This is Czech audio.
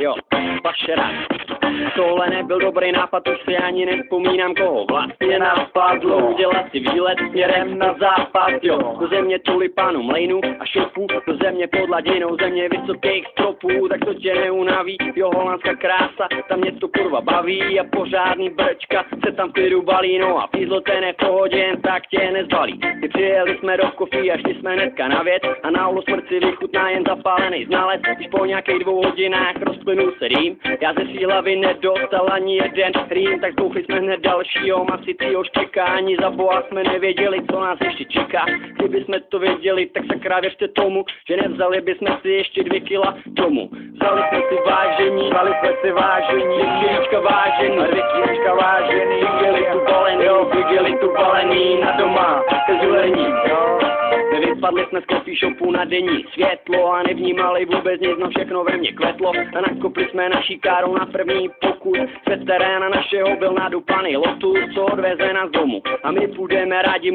jo, pašerák. Tohle nebyl dobrý nápad, už si ani nevzpomínám, koho vlastně napadlo udělat si výlet směrem na západ, jo. Do země tulipánů, mlejnů a šopů, do země pod hladinou, země vysokých stropů, tak to tě neunaví, jo, holandská krása, tam mě to kurva baví a pořádný brčka se tam v klidu balí, no a fízlo ten je v pohodě, jen tak tě nezbalí. My přijeli jsme do Kofí a šli jsme hnedka na věc a na ulu smrt si vychutná jen zapálený znalec, když po nějakých 2 hodinách rozplynul se rým, já ze svý hlavy nedostal ani jeden rým, tak zbouchli jsme hned dalšího masicího štěka, ani za boha jsme nevěděli, co nás ještě čeká. Kdyby jsme to věděli, tak sakra věřte tomu, že nevzali bychom si ještě 2 kila domů. Vzali jsme si vážení, děvčička vážení, viděli tu balený na doma, ke zulení, jo. Nevypadli jsme z coffee shopu na denní světlo a nevnímali vůbec nic, no všechno ve mně kvetlo a nakopli jsme naší károu na první pokus. Z teréna našeho byl nadupaný Lotus, co odveze nás domů a my půjdeme rádi